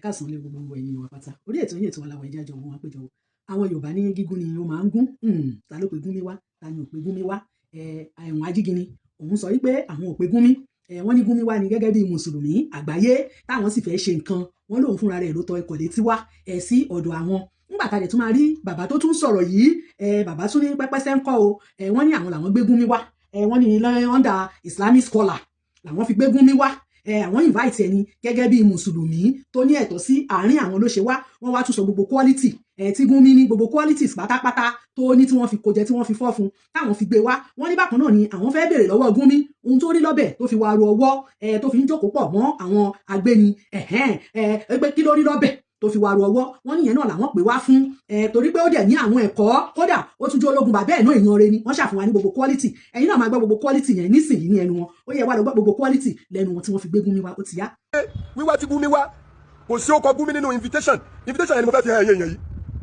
káàsán lé gbogbo ẹ̀yin wa pátá orí ètò yìí ètò aláwọ̀ ẹ̀jẹ̀ àjọ wọn péjọ àwọn Yorùbá ní gígún ni ó máa ń gún ta ló pe gún mi wá ta ni ò pe gún mi wá ẹ̀wọ̀n ajígini òun sọ wípé àwọn ò pe gún mi wọ́n ní gún mi wá ní gẹ́gẹ́ bí mùsùlùmí àgbáyé táwọn sì fẹ́ ṣe nǹkan wọ́n lòun fúnra rẹ̀ ló tọ ẹkọ̀ létí wá sí ọ̀dọ̀ àwọn nígbà tá a dẹ̀ tún máa rí bàbá tó tún sọ̀rọ̀ yìí bàbá tún ní pẹ́pẹ́sẹ́ ń kọ́ o wọ́n ní àwọn làwọn gbé gún mi wá wọ́n ní under Islamic scholar làwọn fi gbé gún mi wá àwọn invite ẹni gẹ́gẹ́ bí mùsùlùmí tó ní ẹ̀tọ́ sí àárín àwọn ló ṣe wá wọ́n wá tún sọ gbogbo quality tí Gúnmi ní gbogbo qualities pátápátá tó ní tí wọ́n fi kojẹ tí wọ́n fi fọ́ fún táwọn fi gbé wá wọ́n ní bákan náà ni àwọn fẹ́ béèrè lọ́wọ́ Gúnmi ohun tó rí lọ́bẹ̀ tó fi wá ru ọwọ́ tó fi ń jókòó pọ̀ mọ́ àwọn agbéni pé kí ló rí lọ́bẹ̀ tó fi wá ru ọwọ́ wọ́n níyẹn náà làwọn pè wá fún torí pé ó dẹ̀ ní àwọn ẹ̀kọ́ kódà ó tún jẹ́ ológun bàbá ẹ̀ náà èèyàn rẹ̀ ni wọ́n ṣàfihàn wa ní gbogbo quality ẹ̀yin náà máa gbọ́ gbogbo quality yẹn nísìnyí ní ẹnu wọn ó yẹ wá lọ gbọ́ gbogbo quality lẹ́nu wọn tí wọ́n fi gbé Gúnmi wá ó ti yá. wíwá tí Gúnmi wá kò sí ọkọ̀ Gúnmi nínú invitation yẹn ni mo fẹ́ fi hàn èèyàn yìí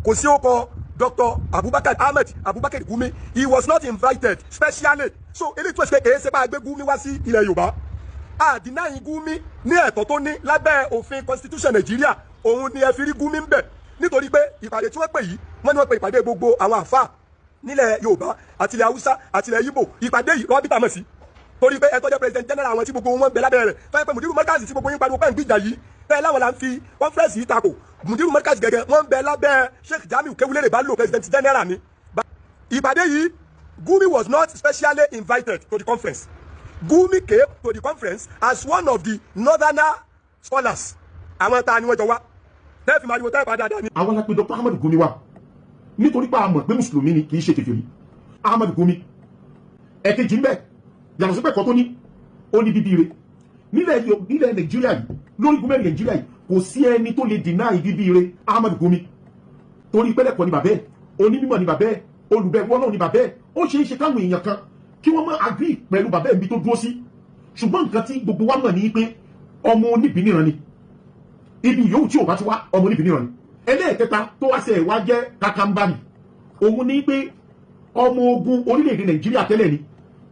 kò sí ọkọ̀ Dr. Abubakar Gumi. He was not invited specially. So eléyìí tó ṣe pé èyí ṣe bá gbé Gumi wá sí ilẹ̀ Yorùbá àdínáyìn Gumi ní ẹ̀tọ́ tó ní lábẹ́ òfin constitution Nàìjíríà òun ni ẹ fi rí Gumi ń bẹ̀ nítorí pé ìpàdé tí wọ́n pè yìí wọ́n ní wọ́n pe ìpàdé gbogbo àwọn àfáà nílẹ̀ Yorùbá àti ilẹ̀ Haúsá àti ilẹ̀ Ìgbò ìpàdé yìí rọ́bìtà mọ̀ sí torí pé ẹ tó jẹ́ president general àwọn tí gbogbo wọn bẹ lábẹ́ rẹ̀ fẹ́ pé mùdírù mọ́kàsì tí gbogbo yín pariwo pẹ́ ń gbìjà yìí bẹ́ẹ̀ láwọn là ń fi conference yìí takò mùdírù mọ́kàsì gẹ́gẹ́ wọ́n bẹ lábẹ́ Sheikh Jamiu Kewulere Bello president general ni. ìpàdé yìí Gumi was not specially invited to the conference. Gumi came to the conference as one of the northerner scholars. àwọn ta ni wọ́n jọ wá tẹ́ẹ̀fì máa riwo tẹ́ẹ̀fà dáadáa ni. àwọn alápè Dr. Ahmad Gumi wa nítorí pé a mọ̀ pé mùsùlùmí ni kì í ṣe kèfèrí Ahmad Gumi ẹ̀kejì ń bẹ̀ yàtọ̀ sí pé ẹ̀kọ́ tó ní ó ní bíbí rẹ̀ nílẹ̀ Nàìjíríà yìí lórí gúnmẹ́rin Nàìjíríà yìí kò sí ẹni tó lè dìnnà bíbí rẹ̀ Ahmad Gumi torí pẹ́lẹ́kọ̀ ni bàbẹ́ onímọ̀ ni bàbẹ́ olùbẹ̀wọ̀ náà ni bàbẹ́ ó ṣe é ṣe káwọn èèyàn kan kí wọ́n má agree pẹ̀lú bàbẹ́ ibi tó dúró sí ṣùgbọ́n nǹkan tí gbogbo wa mọ̀ ní pé ọmọ oníbìníran ni ibi yòówù tí ò bá ti wá ọmọ oníbìníran ni ẹlẹ́ẹ̀kẹta tó wá ṣe ẹ̀wá jẹ́ kakambani òun ní pé ọmọ ogun orílẹ̀-èdè Nàìjíríà tẹ́lẹ̀ ni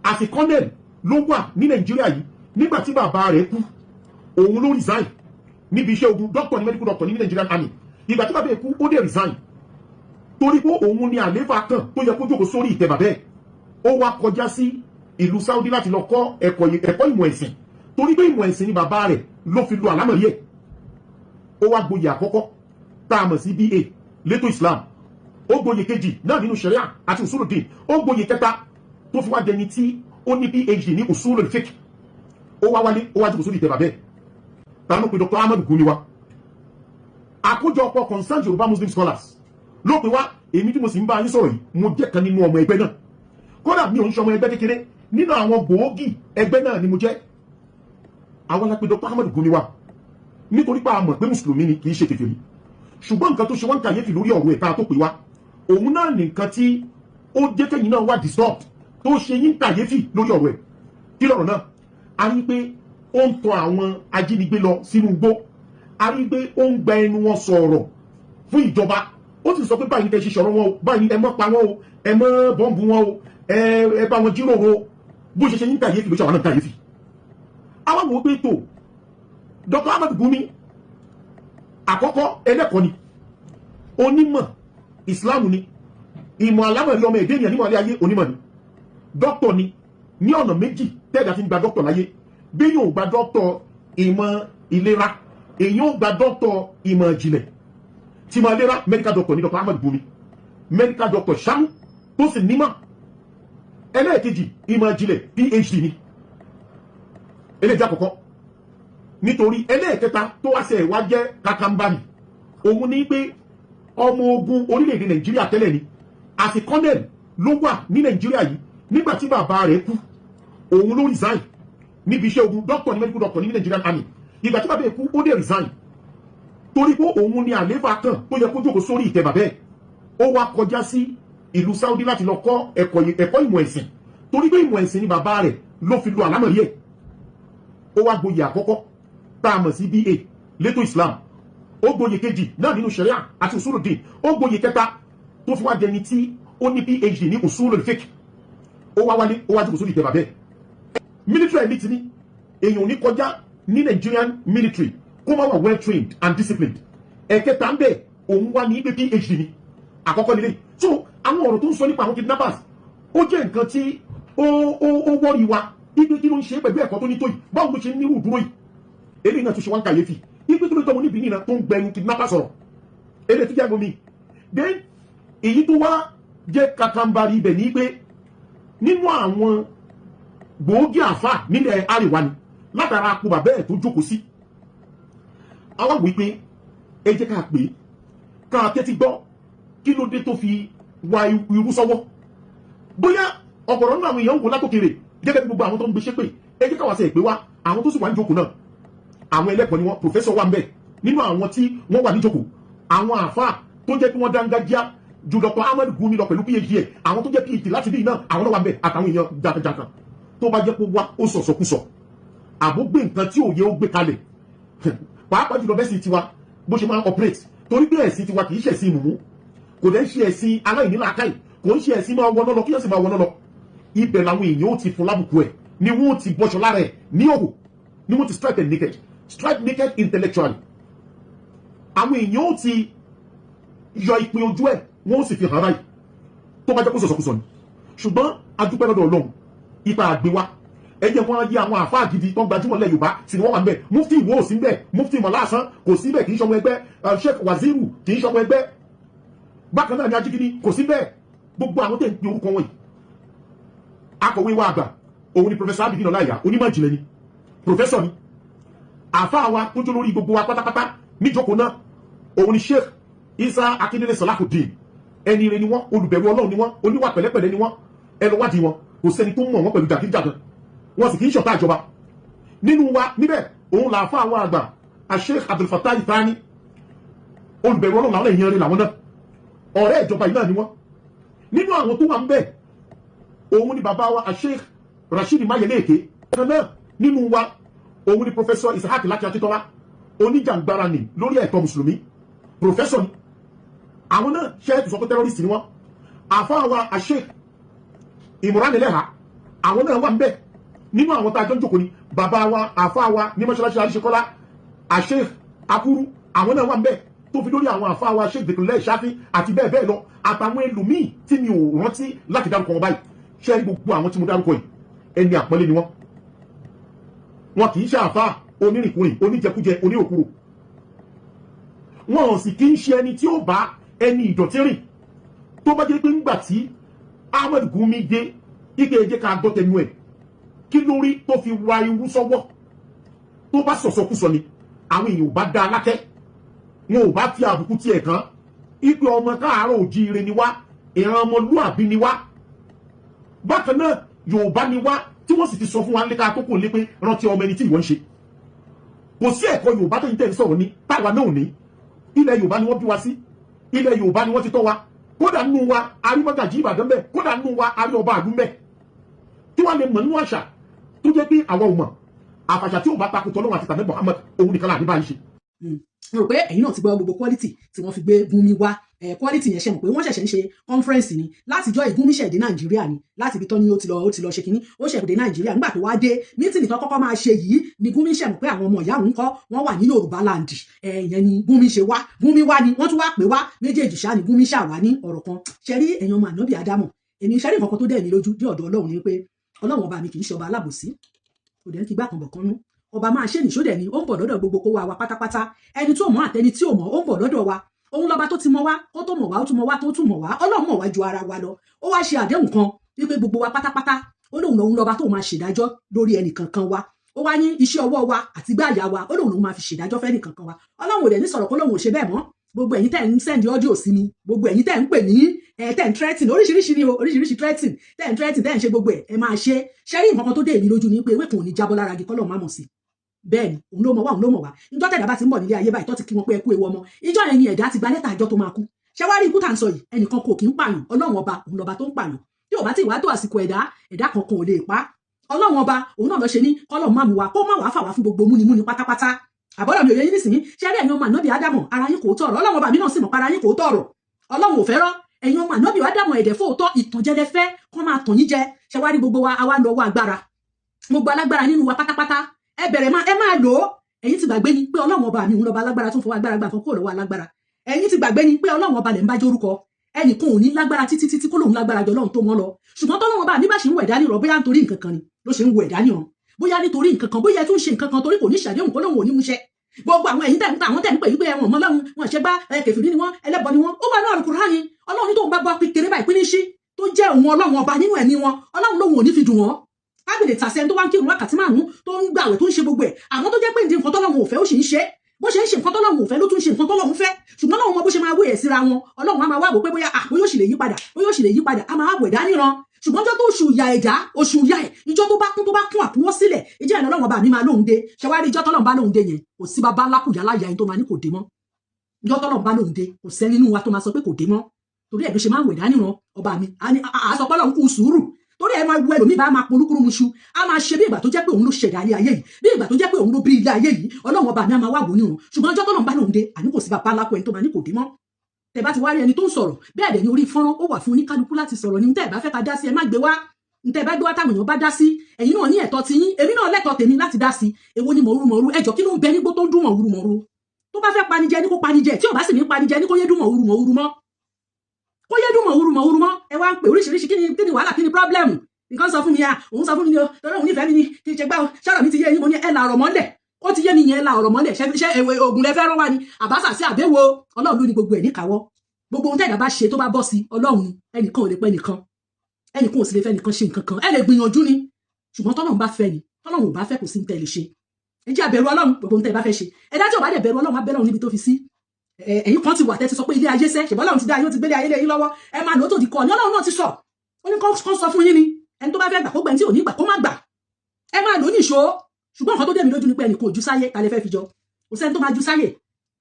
àti colonel ló wà ní Nàìjíríà yìí nígbà tí bàbá rẹ̀ kú òun ló resign níbi iṣẹ́ ogun doctor ní medical doctor ní Nigerian army ìgbà tí bàbá rẹ̀ kú ó dé resign torí pé òun ni àlééfà kan tó yẹ kó jókòó sórí ìtẹ́ bàbá ẹ̀ ó wá kọjá sí ìlú Saudi láti lọ kọ́ ẹ̀kọ́ ìmọ̀ ẹ̀sìn torí pé ìmọ̀ ẹ̀sìn ni bàbá rẹ̀ ló fi lu àlámọ̀rí ẹ̀ ó wá gboyè àkọ́kọ́ tá a mọ̀ sí BA létò Islam ó gboyè kejì náà nínú sharia àti usuludin ó gboyè kẹta tó fi wá dẹni tí ó ní PhD ní usulul fiqh ó wá wálé ó wá jókòó sórí ìtẹ́ bàbá ẹ̀ ta ló pe Dr. Ahmad Gumi wa àkójọpọ̀ concerned Yorùbá Muslim scholars ló pe wá èmi tí mo sì ń bá yín sọ̀rọ̀ yìí mo jẹ́ kan nínú ọmọ ẹgbẹ́ náà kódà mi ò ń ṣọmọ ẹgbẹ́ kékeré nínú àwọn gbòógì ẹgbẹ́ náà ni mo jẹ́ àwọn alápè Dr. Ahmad Gumi wa nítorí pé a mọ̀ pé mùsùlùmí ni kì í ṣe kèfèrí ṣùgbọ́n nǹkan tó ṣe wọ́n kàyéfì lórí ọ̀rọ̀ ẹ̀ka tó pè wá òun náà ní nǹkan tí ó jẹ́ kẹ́yìn náà wà disturbed tó ṣe yín kàyéfì lórí ọ̀rọ̀ ẹ̀ kí lọ́rọ̀ náà a rí pé ó ń tọ àwọn ajínigbé lọ sínú igbó a rí pé ó ń gba ẹnu wọn sọ̀rọ̀ fún ìjọba ó sì sọ pé báyìí tẹ́ ṣe sọ̀rọ̀ wọn o báyìí ẹ mọ́ pa wọn o ẹ mọ́ bọ́ǹbù wọn o ẹ bá wọn jíròrò bó ṣe ṣe yín kàyéfì ló ṣe àwọn náà kàyéfì àwọn wò pé tó Dr. Ahmad Gumi àkọ́kọ́ ẹlẹ́kọ̀ọ́ ni onímọ̀ Islam ni ìmọ̀ alámọ̀rí ọmọ èdè ènìyàn nímọ̀ alẹ́ ayé onímọ̀ ni dókítọ̀ ni ní ọ̀nà méjì tẹ́ẹ̀dá ti ń gba dókítọ̀ láyé bí yóò gba dókítọ̀ ìmọ̀ ìlera èyí ó gba dókítọ̀ ìmọ̀ ìjìnlẹ̀ tí máa lera medical doctor ní Dr. Ahmad Gumi medical doctor ṣáú tó sì nímọ̀ ẹlẹ́ẹ̀kejì ìmọ̀ ìjìnlẹ̀ PhD ni eléjì àkọ́kọ́ nítorí ẹlẹ́ẹ̀kẹta tó wá ṣe ẹ̀wá jẹ́ kakambani òun ní pé ọmọ ogun orílẹ̀-èdè Nàìjíríà tẹ́lẹ̀ ni àti colonel ló wà ní Nàìjíríà yìí nígbà tí bàbá rẹ̀ kú òun ló resign níbi iṣẹ́ ogun doctor ní medical doctor ní Nigerian army ìgbà tí bàbá rẹ̀ kú ó dé resign torí pé òun ni àlééfà kan tó yẹ kó jókòó sórí ìtẹ́ bàbá ẹ̀ ó wá kọjá sí ìlú Saudi láti lọ kọ́ ẹ̀kọ́ ìmọ̀ ẹ̀sìn torí pé ìmọ̀ ẹ̀sìn ni bàbá rẹ̀ ló fi lu àlámọ̀rí ẹ̀ ó wá gboyè àkọ́kọ́ tá a mọ̀ sí BA létò Islam ó gboyè kejì náà nínú sharia àti usuludin ó gboyè kẹta tó fi wá dẹni tí ó ní PhD ní usulul fiqh ó wá wálé ó wá jókòó sórí ìtẹ́ bàbẹ́ military elite ni èèyàn ò ní kọjá ní Nigerian military kó má wà well trained and disciplined. Ẹ̀kẹta ń bẹ̀ òun wá ní pé PhD ni àkọ́kọ́ nílé. So àwọn ọ̀rọ̀ tó ń sọ nípa àwọn kidnappers ó jẹ́ nǹkan tí ó wọ́rí wa ipe kí ló ń ṣe pẹ̀lú ẹ̀kọ́ tó ní tó yìí báwo ló ṣe ní irú dúró yìí. Eléyìí náà tún ṣe wá ń kàyéfì ipe kí ló tọ́ mo níbi nìyẹn tó ń gbẹnu kidnappers sọ̀rọ̀. Eléyìí tó jẹ́ gomi. Then èyí tó wá jẹ́ kakambari ibẹ̀ ní pé nínú àwọn gbòógì àfà nílẹ̀ àríwá ni látara akú bàbá ẹ̀ tó jókòó sí. Àwa wí pé ẹ jẹ́ ká pè é ká tẹ́tí gbọ́ kí ló dé tó fi wa irú sọ́wọ́. Bóyá ọ̀pọ̀rọ̀ nínú àwọn èèyàn ń wò látòkèrè gẹ́gẹ́ bí gbogbo àwọn tó ń gbé ṣépè ẹ jẹ́ ká wá ṣe ìpè wá àwọn tó sì wà ní jókòó náà. Àwọn ẹlẹ́kọ̀ọ́ ni wọ́n pòfẹ́sọ̀ wà ń bẹ̀ nínú àwọn tí wọ́n wà ní jókòó. Àwọn àfà tó jẹ́ kí wọ́n dángájíá ju Dr. Ahmed Gumi lọ pẹ̀lú PhD ẹ̀ àwọn tó jẹ́ PhD láti bí náà àwọn náà wà ń bẹ̀ àtàwọn èèyàn jàkàjàkà tó bá jẹ́ pé wá ó sọ̀sọ̀kúsọ̀ àbó gbé nǹkan tí òye ó gbé kalẹ̀ pàápàá jùlọ bẹ́ẹ̀ sì tiwa bó ṣe máa ń operate torí pé ẹ̀sìn tiwa kì í ṣe ẹ̀sìn mùmú kò dẹ́ ń ṣe ẹ̀sìn aláìníláàkáì kò ń ṣe ẹ̀sìn máa wọná lọ kí yẹn sì máa wọná lọ ibẹ̀ làwọn èèyàn ó ti fún lábùkù ẹ̀ ni wọ́n ti bọ́ṣọ lára ẹ̀ ní òhò ni wọ́n ti strike naked intellectually àwọn èèyàn ó ti yọ ìpín ojú ẹ̀ wọ́n ó sì fi hàn báyìí tó bá jẹ́ kó sọ̀sọ̀kúsọ̀ ni ṣùgbọ́n adúpẹ́ lọ́dọ̀ Ọlọ́run ipa àgbéwá ẹjẹ wọn yí àwọn àfáà gidi tó ń gbajúmọ̀ lẹ Yorùbá sì ni wọ́n wà ń bẹ̀ mufti ìwọ ò sí ń bẹ̀ mufti mọ̀láṣán kò sí bẹ̀ kì í ṣọmọ ẹgbẹ́ Sheikh Waziru kì í ṣọmọ ẹgbẹ́ bákan náà ni Ajígini kò sí bẹ̀ gbogbo àwọn tẹ̀ ń pe orúkọ wọ̀nyí. Akọ̀wé wa àgbà òun ni Professor Abidin Ọláìyá onímọ̀ ìjìnlẹ̀ ni professor ni àfáà wa tó jó lórí gbogbo wa pátápátá níjókòó náà òun ni Sheikh Isa Akindele Salahuddin ẹni rẹ̀ ni wọ́n olùbẹ̀rù Ọlọ́run ni wọ́n oníwà pẹ̀lẹ́pẹ̀lẹ́ ni wọ́n ẹ lọ wádìí wọn kò sẹ́ni tó mọ̀ wọ́n pẹ̀lú jàgídíjàgan wọ́n sì kì í ṣọ̀tá ìjọba nínú wa níbẹ̀ òun là fún àwọn àgbà Sheikh Abdul Fattah Al-Thani olùbẹ̀rù Ọlọ́run làwọn èèyàn rẹ̀ làwọn náà ọ̀rẹ́ ìjọba yìí náà ni wọ́n nínú àwọn tó wà ń bẹ̀ òun ni bàbá wa Sheikh Rashid Mayeleke kan náà nínú wa òun ni Professor Isahak Láti Akíntọ́lá oníjàngbara ni lórí ẹ̀tọ́ mùsùlùmí professor ni àwọn náà ṣẹ́ẹ̀tù sọ pé terrorist ni wọ́n àfáà wa Sheikh Imran Eleha àwọn náà wà ń bẹ̀ nínú àwọn tá a jọ ń jókòó ni bàbá wa àfáà wa ní mọ́ṣáláṣí Àríṣekọ́lá Sheikh Akuru àwọn náà wà ń bẹ̀ tó fi lórí àwọn àfáà wa Sheikh Dhikrullah Shafi àti bẹ́ẹ̀ bẹ́ẹ̀ lọ àtàwọn ẹlòmíì tí mi ò rántí láti dárúkọ wọn báyìí ṣé gbogbo àwọn tí mo dárúkọ yìí ẹni àpọ́nlé ni wọn kì í ṣe àfáà onírìnkúrìn oníjẹkújẹ oníròkúrò wọn sì kì í ṣe ẹni tí ó bá ẹni ìdọ̀tí rìn tó bá jẹ́ pé ńgbà tí Ahmed Gumi dé ike ẹjẹ́ ká gbọ́ tẹnu ẹ̀ kí lórí tó fi wa irú sọ́wọ́ tó bá sọ̀sọ̀kúsọ ni àwọn èèyàn ò bá dá alákẹ́ wọn ò bá fi àbùkù tiẹ̀ kan ipe ọmọ káàárọ̀ òjíire ni wá ìran ọmọlúàbí ni wá bákan náà Yorùbá ni wá tí wọ́n sì ti sọ fún wa léka tó kò lé pé rántí ọmọ ẹni tí ìwọ́n ń ṣe kò sí ẹ̀kọ́ Yorùbá tó ń tẹ̀ ń sọ̀rọ̀ ní táwa náà ní ilẹ̀ Yorùbá ni wọ́n bí wa sí ilẹ̀ Yorùbá ni wọ́n ti tọ́ wa kódà nínú wa arímọ́gàjì Ìbàdàn bẹ́ẹ̀ kódà nínú wa arí ọba àdún bẹ́ẹ̀ tí wọ́n lè mọ̀ nínú àṣà tó jẹ́ pé àwọn ò mọ̀ àfàṣà tí ò bá takùtọ̀ lọ́wọ́ àti tàbí Muhammad òun nìkan láàbí báyìí ṣe. mo rò pé ẹ̀yin náà ti gbọ́ gbogbo quality tí wọ́n fi gbé Gumi wá quality yẹn ṣe mọ̀ pé wọ́n ṣẹ̀ṣẹ̀ ń ṣe conference ni láti jọ Gumi ṣẹ̀dé Nàìjíríà ni láti ibi tán ni ó ti lọ ṣe kínní ó ṣẹ̀dé Nàìjíríà nígbà tó wá dé mítìnì tó kọ́kọ́ máa ṣe yìí ni Gumi ṣe mọ̀ pé àwọn ọmọ ìyá òun kọ́ wọ́n wà ní Yorùbá land ìyẹn ni Gumi ṣe wá Gumi wá ni wọ́n tún wá pè wá méjèèjì ṣá ni Gumi ṣà wá ní ọ̀rọ̀ kan ṣe rí ẹ̀yàn ọmọ ànábì Ádámọ̀ èmi ṣe rí nǹkan kan tó dẹ̀ mí lójú dé ọ̀dọ̀ Ọlọ́run ni pé Ọlọ́run ọba mi kì í ṣe ọba alábòsí kò dẹ̀ ń kí gbà kan bọ̀ kan nú ọba máa ṣe nìṣó dẹ̀ ni ó ń bọ̀ lọ́dọ̀ gbogbo kó wa pátápátá ẹni tó mọ̀ àtẹni tí ò mọ̀ ó ń bọ̀ lọ́dọ̀ wa òun lọ́ba tó ti mọ̀ wá ó tó mọ̀ wá ó tún mọ̀ wá tó tún mọ̀ wá Ọlọ́run mọ̀ wá ju ara wa lọ ó wá ṣe àdéhùn kan wípé gbogbo wa pátápátá ó lóun lòun lọ́ba tó máa ṣèdájọ́ lórí ẹnì kankan wa ó wá ní iṣẹ́ ọwọ́ wa àti gbáàyà wa ó lóun lòun máa fi ṣèdájọ́ fẹ́ nìkankan wa Ọlọ́run ò dẹ̀ ní sọ̀rọ̀ kó lóun ò ṣe bẹ́ẹ̀ mọ́ gbogbo ẹ̀yin tẹ́ ń send audio sí mi gbogbo ẹ̀yin tẹ́ ń pè ní tẹ́ ń threatening oríṣiríṣi ni o oríṣiríṣi threatening tẹ́ ń ṣe gbogbo ẹ̀ ẹ máa ṣe ṣẹ́rí nǹkan kan tó dé èmi lójú ni pé ewé kan ò ní jábọ́ lára igi kọ́lọ́ máa mọ̀ sí bẹ́ẹ̀ ni òun ló mọ̀ wá òun ló mọ̀ wá ìjọ́ tẹ̀dá bá ti ń bọ̀ nílé ayé báyìí tó ti kí wọn pé ẹ kú ewu ọmọ ìjọ́ yẹn ni ẹ̀dá ti gba lẹ́tà àjọ tó máa kú ṣé wá rí ikú tá à ń sọ yìí ẹnìkan kò kí ń pààyàn Ọlọ́run ọba òun lọ́ba tó ń pààyàn tí ò bá tí ì wá tó àsìkò ẹ̀dá kankan ò lè pa Ọlọ́run ọba òun náà lọ ṣe ní kọ́lọ̀ máa mú wa kó má wàá fà wá fún gbogbo múnimúni pátápátá àbọ̀dọ̀ mi ò yẹ yín nísìnyí ṣé rí ẹ̀yin ọmọ ànábì Ádámọ̀ ara yín kò tọ̀rọ̀ Ọlọ́run ọba mi náà sì mọ̀ para yín kò tọ̀rọ̀ Ọlọ́run ò fẹ́ràn ẹ̀yin ọmọ ànábì Ádámọ̀ ẹ̀dẹ̀ fóòtọ́ ìtànjẹ́lẹ̀ fẹ́ kó máa tàn yín jẹ ṣé wá rí gbogbo wa àwa ń lọ wá agbára gbogbo alágbára nínú wa pátápátá ẹ bẹ̀rẹ̀ ẹ máa lò ó ẹ̀yin ti gbàgbé ni pé ọlọ́run ọba mi òun lọ́ba alágbára tó ń fọwọ́ agbára gbà kan kúrò lọ́wọ́ alágbára ẹ̀yin ti gbàgbé ni pé ọlọ́run ọba lẹ̀ ń bá jórúkọ ẹnìkan ò ní lágbára títí kó lóun lágbára jọ ọlọ́run tó mọ́ lọ ṣùgbọ́n tọ́lọ́run ọba mi bá ṣe ń wẹ̀ dání rọ bóyá nítorí nǹkan kan ni ló ṣe ń wẹ̀ dání rọ bóyá nítorí nǹkan kan bóyá tó ń ṣe nǹkan kan torí kò ní ṣàdéhùn kó lóun ò ní múṣẹ gbogbo àwọn ẹ̀yin tẹ̀ǹtà àwọn tẹ̀ǹpẹ̀ yìí pé ẹ̀wọ̀n mọ́ lọ́run wọn ṣe gbá kẹfìrí ni wọ́n ẹlẹ́bọ ni wọ́n ó wà ní Al-Kùránì ọlọ́run tó ń bá bọ́ kékeré báyìí pín ní sí tó jẹ́ òun ọlọ́run ọba nínú ẹ̀mí wọn ọlọ́run lóun ò ní fi dùn wọ́n ábìlì tàṣẹ tó wá ń kírun wákàtí márùn tó ń gbàwẹ̀ tó ń ṣe gbogbo ẹ̀ àwọn tó jẹ́ pé nǹkan tọ́lọ́run ò fẹ́ ó sì ń ṣe bó ṣe ń ṣe nǹkan tọ́lọ́run ò fẹ́ ló tún ṣe nǹkan tọ́lọ́run fẹ́ ṣùgbọ́n náà wọn bó ṣe máa wéyẹ̀ síra wọn ọlọ́run á máa wá wò pé bóyá bóyá ó sì lè yí padà bóyá ó sì lè yí padà á máa wẹ̀ dání ran ṣùgbọ́n ọjọ́ tó oṣù ìyá ẹ̀já oṣù ìyá ẹ̀ ìjọ tó bá kún àkúnwọ́ sílẹ̀ ìjọ ìlú ọlọ́run ọba mi máa lóhun dé ṣẹwárí ìjọ tọ́lọ́run bá lóhun dé yẹn kò sí bàbá ńlá kùyà láyà ẹni tó máa ní kò dé mọ́ ìjọ tọ́lọ́run bá lóhun dé kò sẹ́ni nínú wa tó máa sọ pé kò dé mọ́ torí ẹ̀ ló ṣe máa ń wẹ̀ dání ran ọba mi àsọpọ̀ ọlọ́run kù sùúrù torí ẹ máa wọ ẹlòmíì bá máa polúkúrú muṣu á máa ṣe bí ìgbà tó jẹ́ pé òun ló ṣẹ̀dá ilé ayé yìí bí ìgbà tó jẹ́ pé òun ló bí ilé ayé yìí ọlọ́run ọba mi á máa wá wò ní òun ṣùgbọ́n ọjọ́ tọ́lọ́run bá lóhun dé àní kò sí bàbá ńlá kọ ẹni tó máa ní kò dé mọ́ tẹ́ bá ti wá rí ẹni tó ń sọ̀rọ̀ bẹ́ẹ̀ dẹ̀ ni orí fọ́nrán ó wà fún oníkálukú láti sọ̀rọ̀ ní tẹ́ ẹ bá fẹ́ ká dá sí ẹ má gbé wá ntẹ́ bá gbé wá táwọn èèyàn bá dá sí ẹ̀yin náà ní ẹ̀tọ́ ti yín èmi náà lẹ́tọ̀ọ́ tèmi láti dá sí èwo ni mọ̀rúmọ̀rú ẹjọ́ kí ló ń bẹ nígbó tó ń dún mọ̀rúmọ̀rú tó bá fẹ́ panijẹ ní kó panijẹ tí ò bá sì ní panijẹ ní kó yé dún mọ̀rúmọ̀rú mọ́ kó yé dún mọ̀rúmọ̀rú mọ́ ẹ wá ń pè oríṣiríṣi kí ni wàhálà kí ni pírọ́blẹ́mù nǹkan sọ fún mi òun sọ fún mi ni o torí òun nífẹ̀ẹ́ mi ni kí n ṣe gbá o ṣọ́rọ̀ mi ti yé yín mo ní ẹ la ọ̀rọ̀ mọ́lẹ̀ ó ti yé mi yẹn la ọ̀rọ̀ mọ́lẹ̀ ṣe oògùn lẹ fẹ́ràn wá ni àbáṣà sí àbẹ́wò ọlọ́run ló ní gbogbo ẹ̀ níkàwọ́ gbogbo ohun tẹ́ẹ̀dá bá ṣe tó bá bọ́ sí ọlọ́run ẹnìkan ò lè pẹ́ nìkan ẹnìkan ò sì lè fẹ́ nìkan ṣe nǹkan kan ẹ lè gbìyànjú ni ṣùgbọ́n tọ́lọ́run bá fẹ́ ni tọ́lọ́run ò bá fẹ́ kò sí ní tẹ́ lè ṣe ẹ jẹ́ àbẹ̀rù ọlọ́run gbogbo ohun tẹ́ bá fẹ́ ṣe ẹ dájọ́ bá dẹ̀ bẹ̀rù ọlọ́run abẹ́rẹ́ òun níbi tó fi sí ẹ̀yin kan ti wà tẹ́ ti sọ pé ilé ayé sẹ́ ṣùgbọ́n ọlọ́run ti dá ayé ó ti gbélé ayé lé yín lọ́wọ́ ẹ máa lò ó tó di kọ́ ni ọlọ́run náà ti sọ ó ní kó sọ fún yín ni ẹni tó bá fẹ́ gbà kó gbẹ̀ntì ò ní gbà kó má gbà ẹ máa lò ó ní ìṣó ṣùgbọ́n nǹkan tó dé mi lójú ni pé ẹnìkan ò ju sáyé ta lè fẹ́ fi jọ kò sẹ́ni tó máa ju sáyé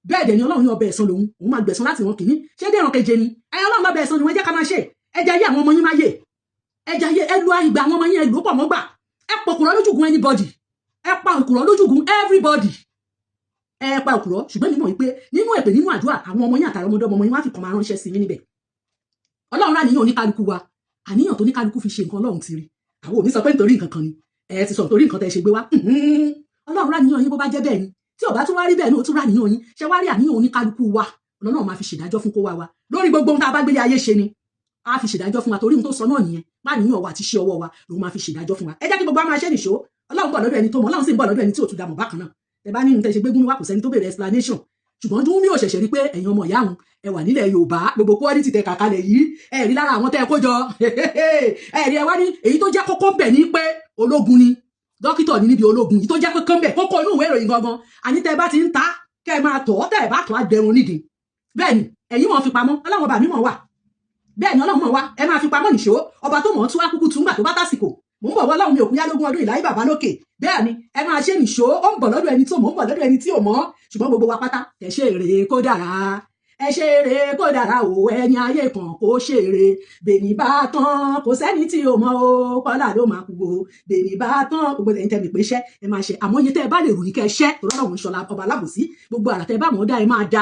bẹ́ẹ̀ dẹ̀ ni ọlọ́run ní ọbẹ̀ ẹ̀san lòun òun máa gbẹ̀san láti wọn kìíní ṣé dé ìran keje ni ẹ̀yin ọlọ́run lọ́bẹ̀ ẹ̀san ni wọ́n jẹ́ ká máa ṣe ẹja yé àwọn ọmọ yín máa yè ẹja yé ẹlú ìgbà àwọn ọmọ yín ẹlú pọ̀ mọ́gbà ẹ pọ̀ òkùrọ̀ lójúgun anybody ẹ pa òkùrọ̀ lójúgun everybody ẹ pa òkùrọ̀ ṣùgbọ́n mímọ̀ wípé nínú èpè nínú àdúrà àwọn ọmọ yín àtàrà ọmọdé ọmọ yín wá fi kàn máa ránṣẹ́ sí yín níbẹ̀ ọlọ́run rà níyàn oníkálukú wa àníyàn tó oníkálukú fi ṣe nǹkan ọlọ́run ti rí àwọn òní sọ pé nítorí nǹkan kan ni ẹ ti sọ nítorí nǹkan tẹ́ ṣe gbé wá ọlọ́run rà níyàn yín bó bá jẹ́ bẹ́ẹ̀ ni tí ò bá tún wá rí bẹ́ẹ̀ ní ó tún rà níyàn yín ṣé wá rí àníyàn oníkálukú wa ọlọ́run máa fi ṣèdájọ́ fún kó wá wa lórí gbogbo ohun tá a bá gbélé ayé ṣe ni a fi ṣèdájọ́ fún wa torí ohun tó sọ náà nìyẹn má níyàn wa àti ṣe ọwọ́ wa lòun máa fi ṣèdájọ́ fún wa ẹ jẹ́ kí gbogbo a máa ṣe nìṣó ọlọ́run bọ̀ lọ́dọ̀ ẹni tó mọ̀ ọlọ́run sì ń bọ̀ lọ́dọ̀ ẹni tí ò tún dàmọ̀ bákan náà ẹ bá ní ohun tẹ́ ṣe gbégún wá kò sẹ́ni tó béèrè explanation ṣùgbọ́n dún ní òṣèṣẹ́ rí pé ẹ̀yin ọmọ ìyá òun ẹ wà nílẹ̀ Yorùbá gbogbo quality tẹ kàkalẹ̀ yìí ẹ rí lára àwọn tẹ́ ẹ kó jọ ẹ rí ẹ wá ní èyí tó jẹ́ kókó ń bẹ̀ ní pé ológun ni dókítà ní níbi ológun yìí tó jẹ́ kókó ń bẹ̀ kókó inú ìwé ìròyìn gangan àní tẹ́ ẹ bá ti ń ta kẹ́ ẹ máa tọ̀ tẹ́ ẹ bá tọ̀ á dẹrun nídìí bẹ́ẹ̀ ni ẹ̀yin mọ̀ fi pamọ́ ọlọ́run ọba mi mọ̀ wà bẹ́ẹ̀ ni ọlọ́run mọ̀ wá ẹ máa fi pamọ́ nìṣó ọba tó mọ̀ ọ́ tún wá kúkú tún gbà tó bá tásìkò mò ń bọ̀ wọ́n láwọn mi òkú yálógún ọdún ìlàyé bàbá lókè bẹ́ẹ̀ ni ẹ máa ṣe nìṣó ó ń bọ̀ lọ́dọ̀ ẹni tó mọ̀ ń bọ̀ lọ́dọ̀ ẹni tí ò mọ̀ ṣùgbọ́n gbogbo wa pátá ẹ ṣe èrè kó dára ẹ ṣe èrè kó dára o ẹni ayé kan kó ṣe èrè bèní bá tán kò sẹ́ni tí ò mọ̀ o kọ́lá ló máa kú o bèní bá tán gbogbo ẹ̀yin tẹ́ mi pé ṣẹ́ ẹ máa ṣe àmọ́ iye tẹ́ ẹ bá lè ròyìn kẹ́ ẹ ṣẹ́ tọ́lọ́ òun ṣọlá ọba alábòsí gbogbo àrà tẹ́ ẹ bá mọ̀ ọ́ dá ẹ máa da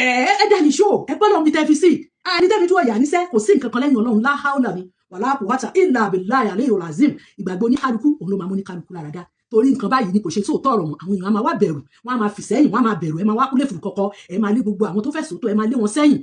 ẹ dá nìṣó ẹ gbọ́dọ̀ mi tẹ́ fi sí àní tẹ́mi tí wọ́n yà níṣẹ́ kò sí nǹkan kan lẹ́yìn ọlọ́run láhàólà mi wàlá quwwata illa billahi alayhi azim ìgbàgbọ́ oníkálukú òun ló máa mú oníkálukú lára dá torí nǹkan báyìí ni kò ṣe tó tọrọ mọ́ àwọn èèyàn á máa wá bẹ̀rù wọ́n á máa fi sẹ́yìn wọ́n á máa bẹ̀rù ẹ máa wá kúlẹ̀ fún kọ́kọ́ ẹ máa lé gbogbo àwọn tó fẹ́ sòótọ́ ẹ máa lé wọn sẹ́yìn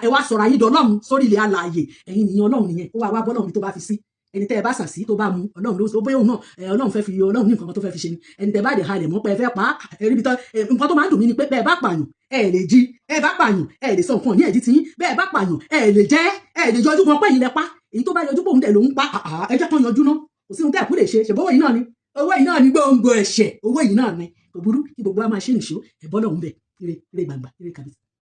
ẹ wá sọ̀rọ̀ ayé dọ́lọ́run sórí ilẹ̀ alààyè ẹ̀yin nìyẹn ọlọ́run nìyẹn ó wá wá bọ́lọ́run tó bá fi sí ẹni tẹ́ ẹ bá sàsí tó bá mu ọlọ́run ló sọ bóyá òun náà ọlọ́run fẹ́ fi ọlọ́run ní nǹkan tó fẹ́ fi ṣe ni ẹni tẹ́ bá dẹ̀ halẹ̀ mọ́ pé ẹ fẹ́ pa ẹ̀ríbi tán nǹkan tó máa ń dùn mí ni pé bẹ́ẹ̀ bá pààyàn ẹ lè jí ẹ bá pààyàn ẹ lè sọ nǹkan ní ẹ̀jí tiyín bẹ́ẹ̀ bá pààyàn ẹ lè jẹ́ ẹ lè yọjú kan pé yín lẹ pa èyí tó bá yọjú pé òun dẹ̀ ló ń pa ẹ jẹ́ kan yọjú náà kò sí ohun tẹ́ ẹ̀ kú lè ṣe ṣèbówó yìí náà ni owó yìí náà ni gbòǹgbò ẹ̀ṣẹ̀ owó yìí náà ni kò burú kí gbogbo wa máa ṣe nìṣó ẹ̀ bọ́ lọ́hùn bẹ̀ ire gbàgbà ire kàbí.